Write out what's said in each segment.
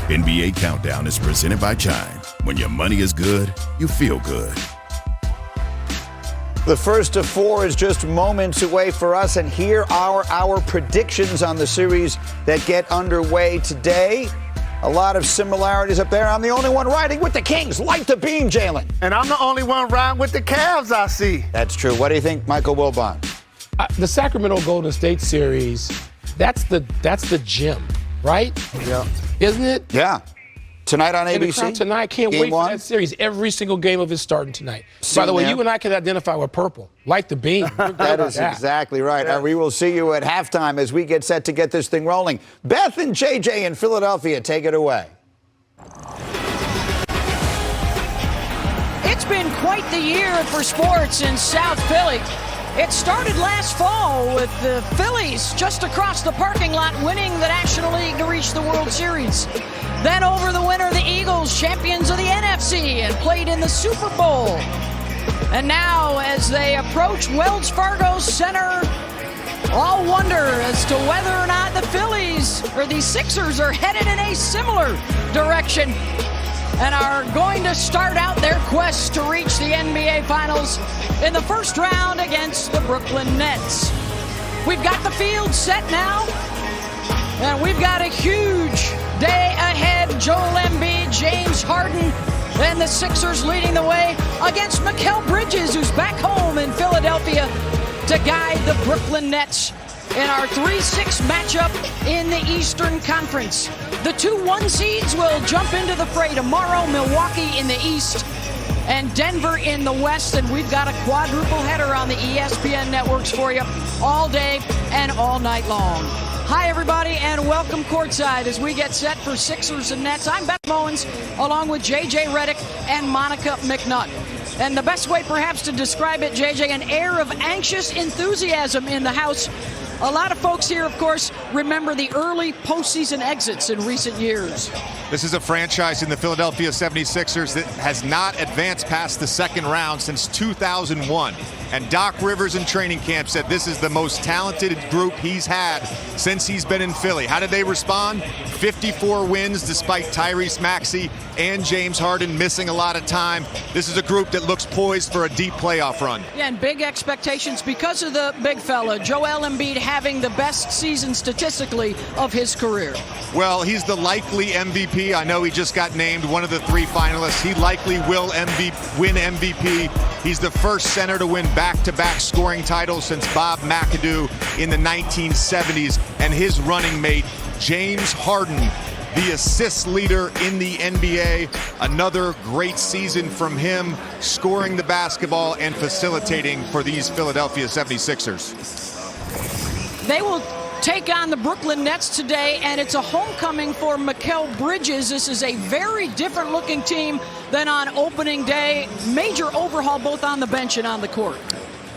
NBA Countdown is presented by Chime. When your money is good, you feel good. The first of four is just moments away for us, and here are our predictions on the series that get underway today. A lot of similarities up there. I'm the only one riding with the Kings. Light the beam, Jalen. And I'm the only one riding with the Cavs, I see. That's true. What do you think, Michael Wilbon? The Sacramento Golden State series, that's the gem, right? Yeah. Isn't it? Yeah. Tonight on ABC? Tonight, can't wait for that series. Every single game of it starting tonight. By the way, you and I can identify with purple. Like the beam. That is exactly right. Yeah. We will see you at halftime as we get set to get this thing rolling. Beth and JJ in Philadelphia, take it away. It's been quite the year for sports in South Philly. It started last fall with the Phillies just across the parking lot winning the National League to reach the World Series. Then over the winter, the Eagles, champions of the NFC, and played in the Super Bowl. And now, as they approach Wells Fargo Center, all wonder as to whether or not the Phillies or the Sixers are headed in a similar direction and are going to start out their quest to reach the NBA Finals in the first round against the Brooklyn Nets. We've got the field set now, and we've got a huge day ahead. Joel Embiid, James Harden, and the Sixers leading the way against Mikal Bridges, who's back home in Philadelphia to guide the Brooklyn Nets in our 3-6 matchup in the Eastern Conference. The 2-1 seeds will jump into the fray tomorrow. Milwaukee in the East and Denver in the West. And we've got a quadruple header on the ESPN networks for you all day and all night long. Hi, everybody, and welcome courtside as we get set for Sixers and Nets. I'm Beth Mowens, along with JJ Redick and Monica McNutt. And the best way perhaps to describe it, JJ, an air of anxious enthusiasm in the house. A lot of folks here, of course, remember the early postseason exits in recent years. This is a franchise in the Philadelphia 76ers that has not advanced past the second round since 2001. And Doc Rivers in training camp said this is the most talented group he's had since he's been in Philly. How did they respond? 54 wins despite Tyrese Maxey and James Harden missing a lot of time. This is a group that looks poised for a deep playoff run. Yeah, and big expectations because of the big fella, Joel Embiid, having the best season statistically of his career. Well, he's the likely MVP. I know he just got named one of the three finalists. He likely will win MVP. He's the first center to win back-to-back scoring titles since Bob McAdoo in the 1970s. And his running mate, James Harden, the assist leader in the NBA. Another great season from him, scoring the basketball and facilitating for these Philadelphia 76ers. They will take on the Brooklyn Nets today, and it's a homecoming for Mikal Bridges. This is a very different looking team than on opening day. Major overhaul both on the bench and on the court.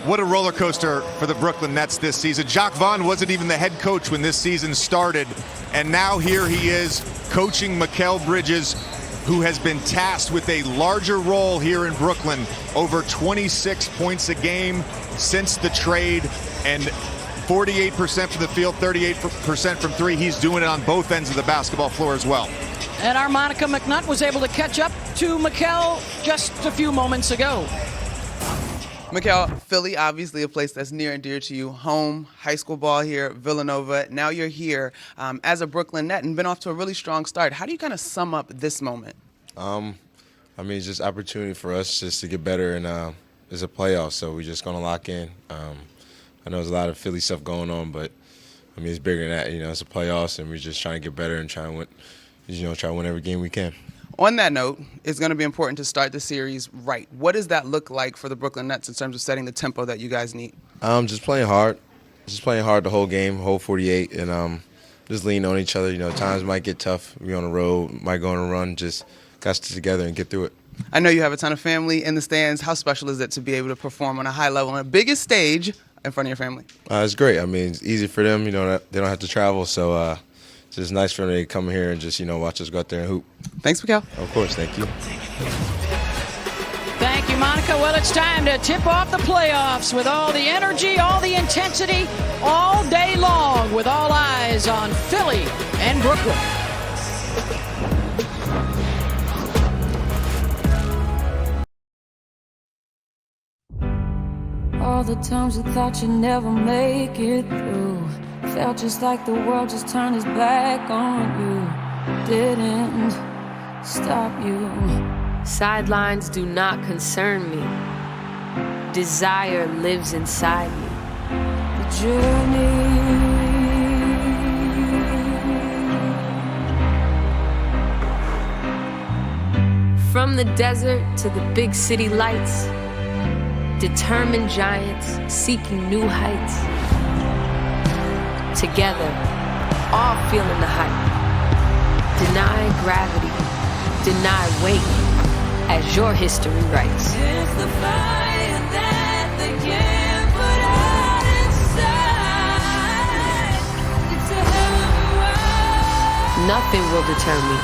What a roller coaster for the Brooklyn Nets this season. Jacques Vaughn wasn't even the head coach when this season started, and now here he is coaching Mikal Bridges, who has been tasked with a larger role here in Brooklyn. Over 26 points a game since the trade, and 48% from the field, 38% from three. He's doing it on both ends of the basketball floor as well. And our Monica McNutt was able to catch up to Mikal just a few moments ago. Mikal, Philly, obviously a place that's near and dear to you. Home, high school ball here, Villanova. Now you're here as a Brooklyn Net and been off to a really strong start. How do you kind of sum up this moment? I mean, it's just opportunity for us just to get better, and it's a playoff, so we're just going to lock in. I know there's a lot of Philly stuff going on, but I mean, it's bigger than that. You know, it's a playoffs, and we're just trying to get better and try to win every game we can. On that note, it's going to be important to start the series right. What does that look like for the Brooklyn Nets in terms of setting the tempo that you guys need? Just playing hard. Just playing hard the whole game, whole 48, and just lean on each other. You know, times might get tough. We're on the road, might go on a run. Just got to stick together and get through it. I know you have a ton of family in the stands. How special is it to be able to perform on a high level on the biggest stage in front of your family? It's great. I mean, it's easy for them. You know, they don't have to travel, so it's just nice for them to come here and just, you know, watch us go out there and hoop. Thanks, Mikal. Of course, thank you. Thank you, Monica. Well, it's time to tip off the playoffs with all the energy, all the intensity, all day long, with all eyes on Philly and Brooklyn. all the times you thought you'd never make it through. Felt just like the world just turned its back on you. Didn't stop you. Sidelines do not concern me. Desire lives inside me. The journey. From the desert to the big city lights, determined giants seeking new heights. Together, all feeling the hype. Deny gravity, deny weight, as your history writes. It's the fire that they can't put out inside. It's a hell of a ride. Nothing will deter me.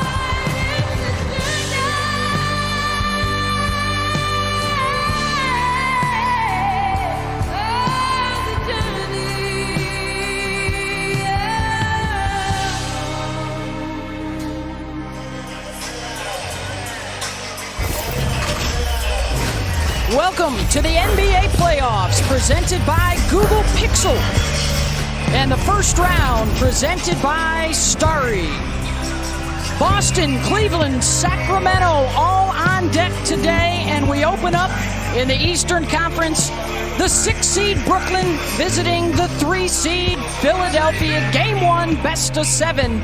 Welcome to the NBA playoffs, presented by Google Pixel. And the first round presented by Starry. Boston, Cleveland, Sacramento, all on deck today. And we open up in the Eastern Conference. The 6 seed Brooklyn visiting the 3 seed Philadelphia. Game 1, best of 7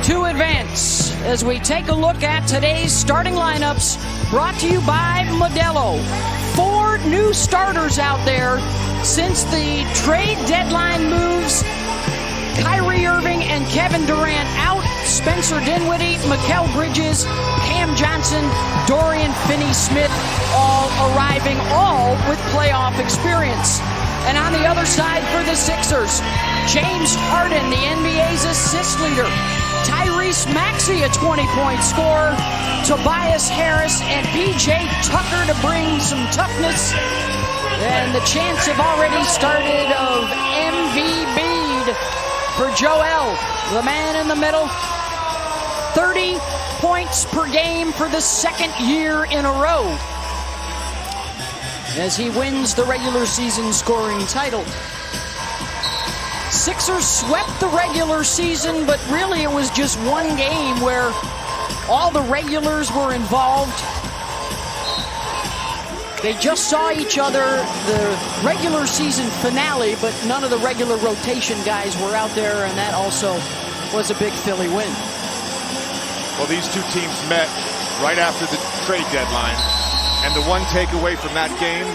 to advance. As we take a look at today's starting lineups, brought to you by Modelo. 4 new starters out there since the trade deadline moves. Kyrie Irving and Kevin Durant out. Spencer Dinwiddie, Mikal Bridges, Cam Johnson, Dorian Finney-Smith, all arriving, all with playoff experience. And on the other side for the Sixers, James Harden, the NBA's assist leader. Tyrese Maxey, a 20-point scorer. Tobias Harris and PJ Tucker to bring some toughness. And the chants have already started of MVP for Joel, the man in the middle. 30 points per game for the second year in a row as he wins the regular season scoring title. Sixers swept the regular season, but really it was just one game where all the regulars were involved. They just saw each other the regular season finale, but none of the regular rotation guys were out there, and that also was a big Philly win. Well, these two teams met right after the trade deadline, and the one takeaway from that game,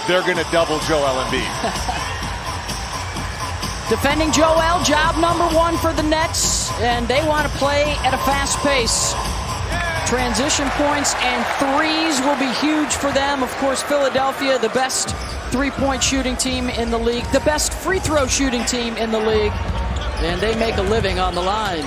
they're going to double Joel Embiid. Defending Joel, job number 1 for the Nets, and they want to play at a fast pace. Transition points and threes will be huge for them. Of course, Philadelphia, the best three-point shooting team in the league, the best free throw shooting team in the league, and they make a living on the line.